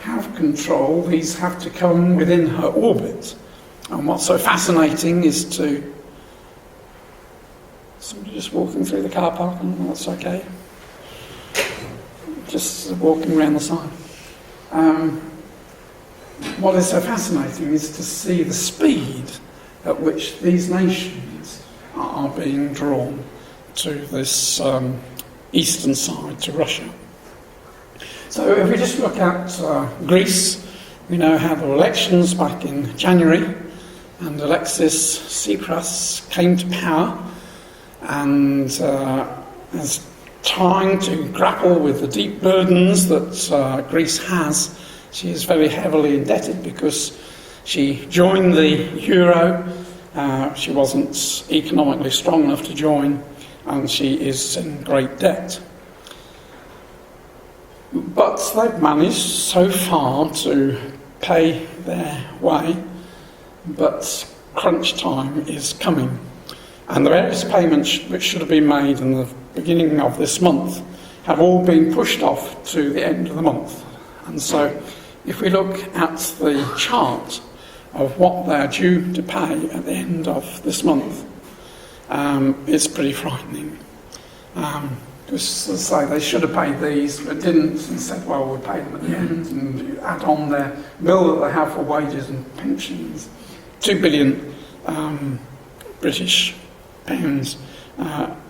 have control. These have to come within her orbit. And what's so fascinating is to... Somebody just walking through the car park, and that's okay. Just walking around the side. What is so fascinating is to see the speed at which these nations are being drawn to this eastern side, to Russia. So if we just look at Greece, we know how there were elections back in January, and Alexis Tsipras came to power and is trying to grapple with the deep burdens that Greece has. She is very heavily indebted because she joined the euro. She wasn't economically strong enough to join, and she is in great debt. But they've managed so far to pay their way, but crunch time is coming. And the various payments which should have been made in the beginning of this month have all been pushed off to the end of the month. And so if we look at the chart of what they're due to pay at the end of this month, it's pretty frightening. Because, as I say, they should have paid these, but didn't, and said, well, we'll pay them at the end, and add on their bill that they have for wages and pensions. 2 billion British pounds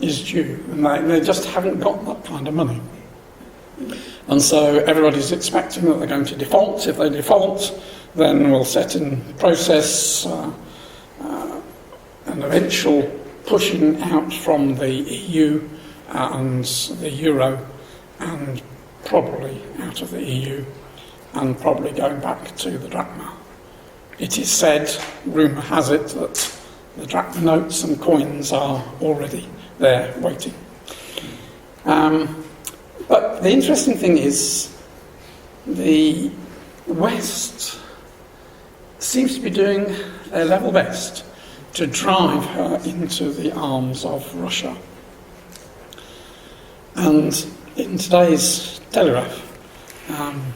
is due, and they just haven't got that kind of money. And so everybody's expecting that they're going to default. If they default, then we'll set in process an eventual pushing out from the EU and the euro, and probably out of the EU, and probably going back to the drachma. it is said, rumour has it, that the drachma notes and coins are already there waiting. But the interesting thing is the West seems to be doing their level best to drive her into the arms of Russia. And in today's Telegraph,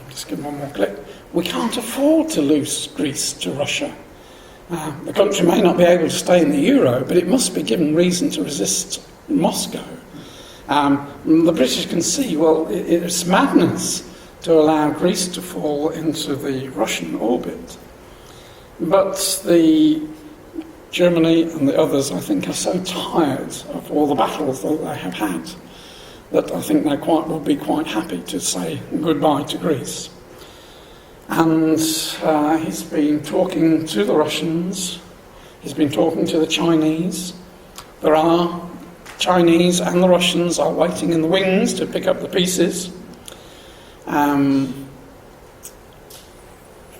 just give one more clip, we can't afford to lose Greece to Russia. The country may not be able to stay in the euro, but it must be given reason to resist Moscow. The British can see, well, it's madness to allow Greece to fall into the Russian orbit. But the Germany and the others, I think, are so tired of all the battles that they have had that I think they will be quite happy to say goodbye to Greece. And he's been talking to the Russians, he's been talking to the Chinese. There are Chinese and the Russians are waiting in the wings to pick up the pieces.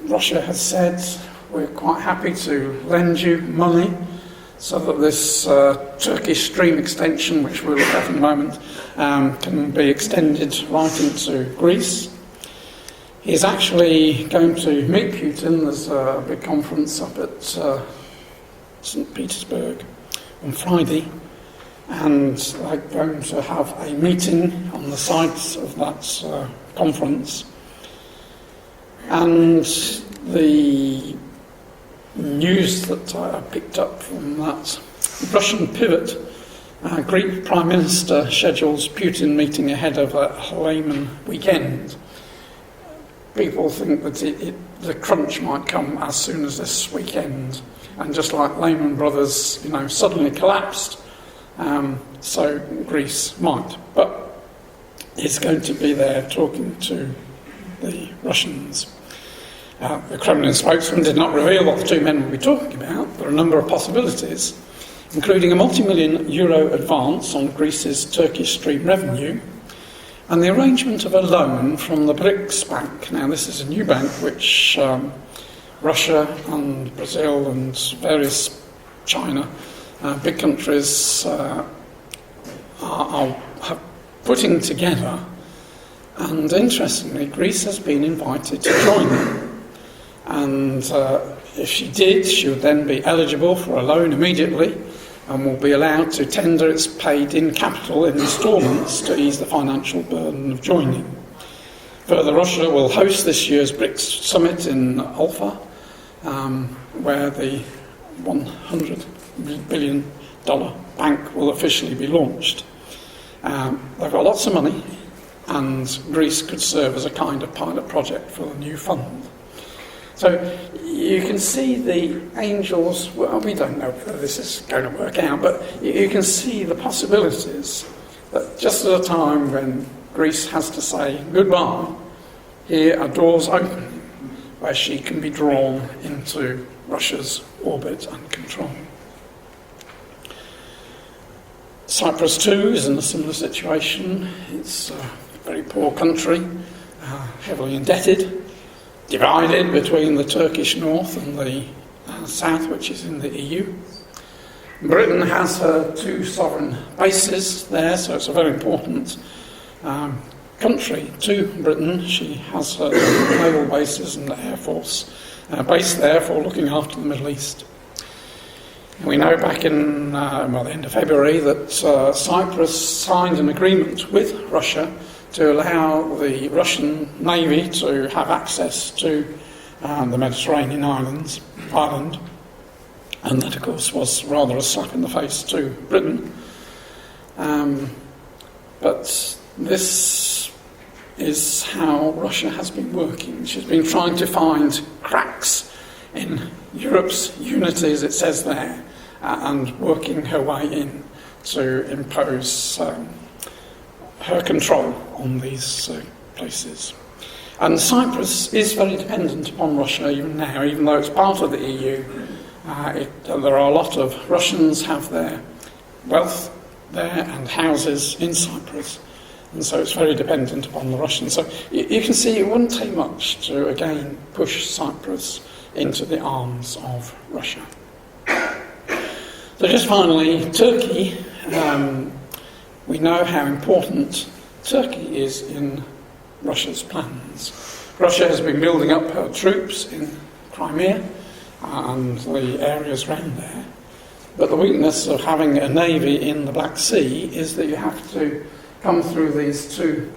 Russia has said, we're quite happy to lend you money so that this Turkish stream extension, which we'll look at in a moment, can be extended right into Greece. He's actually going to meet Putin. There's a big conference up at St. Petersburg on Friday, and they're going to have a meeting on the site of that conference. And the news that I picked up from that Russian pivot, Greek Prime Minister schedules Putin meeting ahead of a Halleyman weekend. People think that the crunch might come as soon as this weekend, and just like Lehman Brothers, suddenly collapsed, so Greece might. But he's going to be there talking to the Russians. The Kremlin spokesman did not reveal what the two men will be talking about. There are a number of possibilities, including a multi-million euro advance on Greece's Turkish stream revenue, and the arrangement of a loan from the BRICS Bank. Now, this is a new bank which Russia and Brazil and various China, big countries, are putting together. And interestingly, Greece has been invited to join them. And if she did, she would then be eligible for a loan immediately, and will be allowed to tender its paid-in capital in instalments to ease the financial burden of joining. Further, Russia will host this year's BRICS summit in Alpha, where the $100 billion bank will officially be launched. They've got lots of money, and Greece could serve as a kind of pilot project for the new fund. So you can see the angels, well, we don't know whether this is going to work out, but you can see the possibilities that just at a time when Greece has to say goodbye, here are doors open where she can be drawn into Russia's orbit and control. Cyprus too is in a similar situation. It's a very poor country, heavily indebted, divided between the Turkish north and the south, which is in the EU. Britain has her two sovereign bases there, so it's a very important country to Britain. She has her naval bases and the Air Force base there for looking after the Middle East. We know back in the end of February that Cyprus signed an agreement with Russia to allow the Russian Navy to have access to the Mediterranean island, and that, of course, was rather a slap in the face to Britain. But this is how Russia has been working. She's been trying to find cracks in Europe's unity, as it says there, and working her way in to impose her control on these places. And Cyprus is very dependent upon Russia even now, even though it's part of the EU. There are a lot of Russians have their wealth there and houses in Cyprus, and so it's very dependent upon the Russians. So you can see it wouldn't take much to again push Cyprus into the arms of Russia. So just finally, Turkey. We know how important Turkey is in Russia's plans. Russia has been building up her troops in Crimea and the areas around there. But the weakness of having a navy in the Black Sea is that you have to come through these two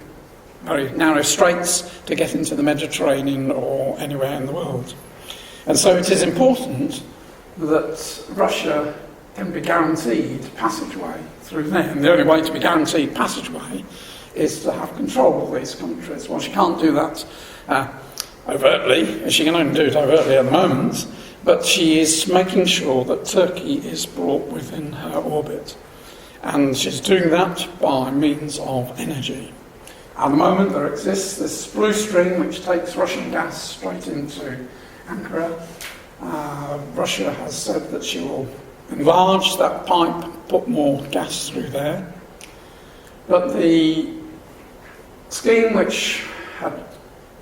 very narrow straits to get into the Mediterranean or anywhere in the world. And so it is important that Russia can be guaranteed passageway through there. And the only way to be guaranteed passageway is to have control of these countries. Well, she can't do that overtly. She can only do it overtly at the moment. But she is making sure that Turkey is brought within her orbit. And she's doing that by means of energy. At the moment there exists this blue stream which takes Russian gas straight into Ankara. Russia has said that she will enlarge that pipe, put more gas through there. But the scheme which had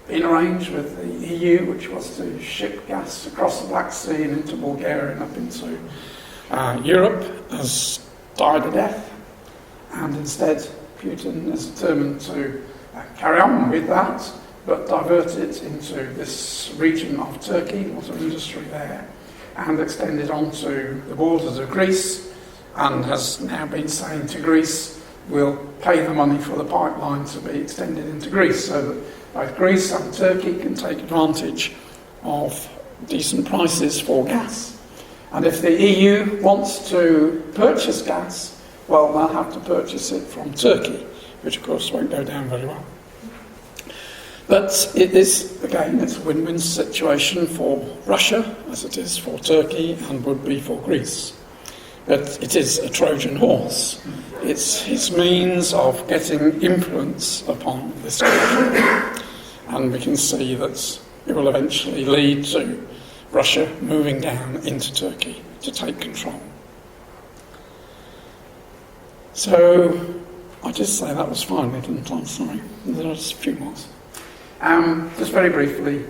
been arranged with the EU, which was to ship gas across the Black Sea and into Bulgaria and up into Europe, has died a death. And instead, Putin is determined to carry on with that, but divert it into this region of Turkey, water industry there, and extend it onto the borders of Greece, and has now been saying to Greece, we'll pay the money for the pipeline to be extended into Greece, so that both Greece and Turkey can take advantage of decent prices for gas. And if the EU wants to purchase gas, well, they'll have to purchase it from Turkey, which of course won't go down very well. But it is, again, it's a win-win situation for Russia, as it is for Turkey and would be for Greece. But it is a Trojan horse. It's his means of getting influence upon this country. And we can see that it will eventually lead to Russia moving down into Turkey to take control. So, I did say that was finally, didn't I? Sorry, there's a few more. Just very briefly,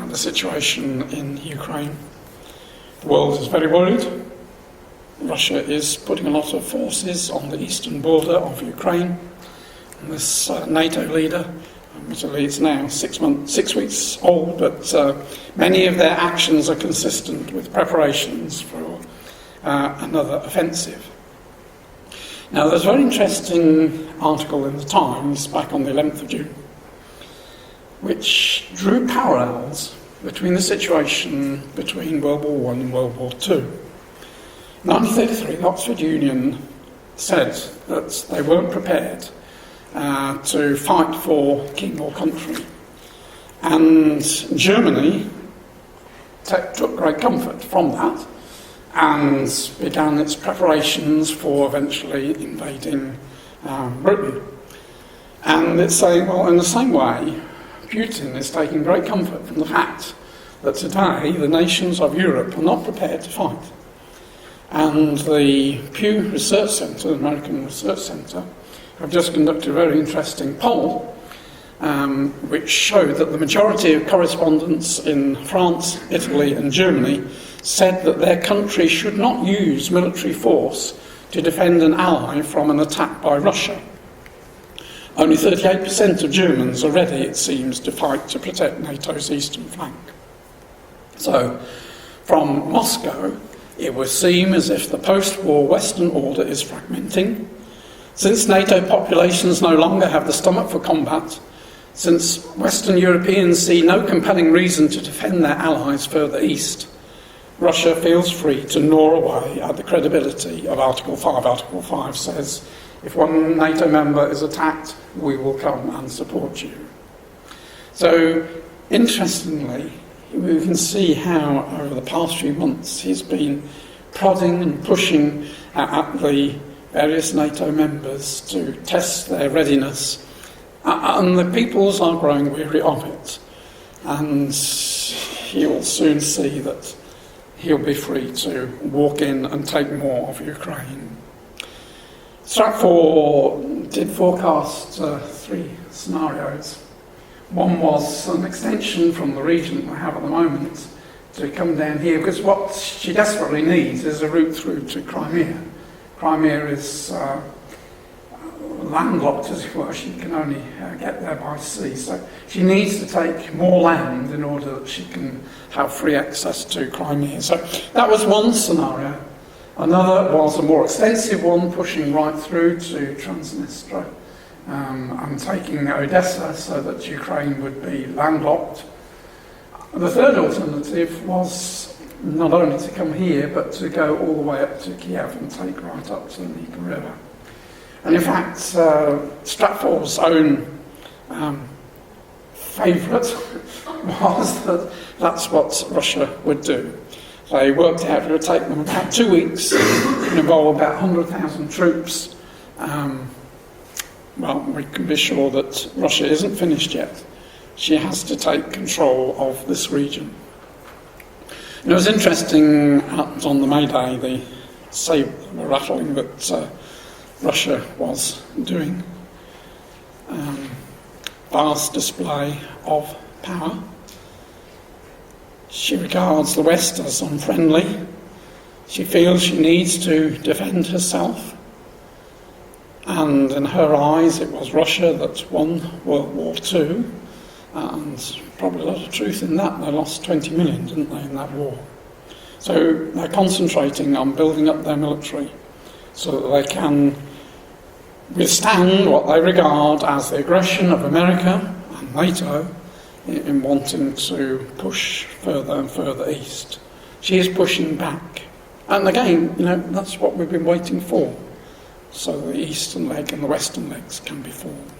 the situation in Ukraine. The world is very worried. Russia is putting a lot of forces on the eastern border of Ukraine. And this NATO leader, admittedly it's now 6 weeks old, but many of their actions are consistent with preparations for another offensive. Now there's a very interesting article in the Times back on the 11th of June, which drew parallels between the situation between World War I and World War II. In 1933, the Oxford Union said that they weren't prepared to fight for king or country. And Germany took great comfort from that and began its preparations for eventually invading Britain. And it's saying, well, in the same way, Putin is taking great comfort from the fact that today the nations of Europe are not prepared to fight. And the Pew Research Centre, the American Research Centre, have just conducted a very interesting poll which showed that the majority of correspondents in France, Italy and Germany said that their country should not use military force to defend an ally from an attack by Russia. Only 38% of Germans are ready, it seems, to fight to protect NATO's eastern flank. So, from Moscow, it would seem as if the post-war Western order is fragmenting. Since NATO populations no longer have the stomach for combat, since Western Europeans see no compelling reason to defend their allies further east, Russia feels free to gnaw away at the credibility of Article 5. Article 5 says, if one NATO member is attacked, we will come and support you. So, interestingly, we can see how over the past few months he's been prodding and pushing at the various NATO members to test their readiness, and the peoples are growing weary of it, and he will soon see that he'll be free to walk in and take more of Ukraine. Stratfor did forecast 3 scenarios. One was an extension from the region we have at the moment to come down here, because what she desperately needs is a route through to Crimea. Crimea is landlocked, as it were. She can only get there by sea. So she needs to take more land in order that she can have free access to Crimea. So that was one scenario. Another was a more extensive one, pushing right through to Transnistria and taking Odessa so that Ukraine would be landlocked. The third alternative was not only to come here, but to go all the way up to Kiev and take right up to the Dnieper River. And in fact, Stratfor's own favourite was that that's what Russia would do. They worked out it would take them about 2 weeks and involve about 100,000 troops. Well, we can be sure that Russia isn't finished yet. She has to take control of this region. And it was interesting on the May Day, the sabre rattling that Russia was doing. Vast display of power. She regards the West as unfriendly. She feels she needs to defend herself. And in her eyes, it was Russia that won World War II. And probably a lot of truth in that. They lost 20 million, didn't they, in that war? So they're concentrating on building up their military so that they can withstand what they regard as the aggression of America and NATO in wanting to push further and further east. She is pushing back. And again, that's what we've been waiting for, so the eastern leg and the western legs can be formed.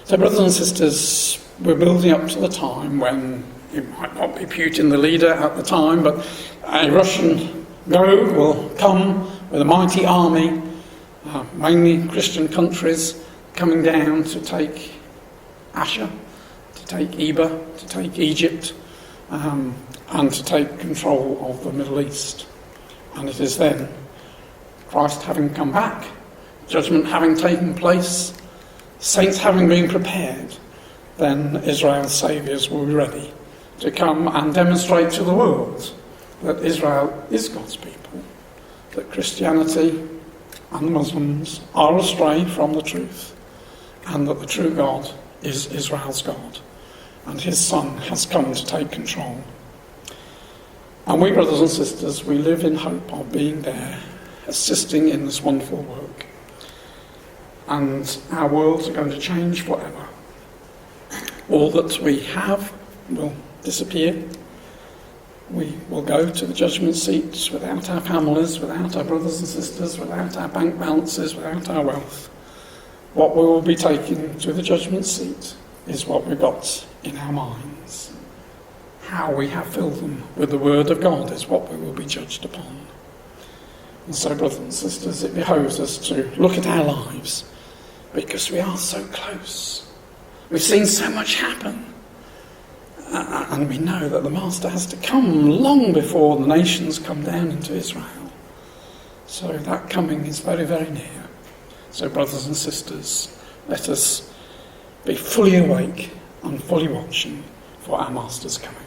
So brothers and sisters, we're building up to the time when it might not be Putin the leader at the time, but a Russian rogue will come with a mighty army, mainly Christian countries, coming down to take Asher, to take Eba, to take Egypt, and to take control of the Middle East. And it is then, Christ having come back, judgment having taken place, saints having been prepared, then Israel's saviours will be ready to come and demonstrate to the world that Israel is God's people, that Christianity and the Muslims are astray from the truth, and that the true God is Israel's God, and his Son has come to take control. And we, brothers and sisters, we live in hope of being there, assisting in this wonderful work. And our worlds are going to change forever. All that we have will disappear. We will go to the judgment seats without our families, without our brothers and sisters, without our bank balances, without our wealth. What we will be taking to the judgment seat is what we've got in our minds. How we have filled them with the word of God is what we will be judged upon. And so, brothers and sisters, it behoves us to look at our lives, because we are so close. We've seen so much happen. And we know that the Master has to come long before the nations come down into Israel. So that coming is very, very near. So, brothers and sisters, let us be fully awake and fully watching for our Master's coming.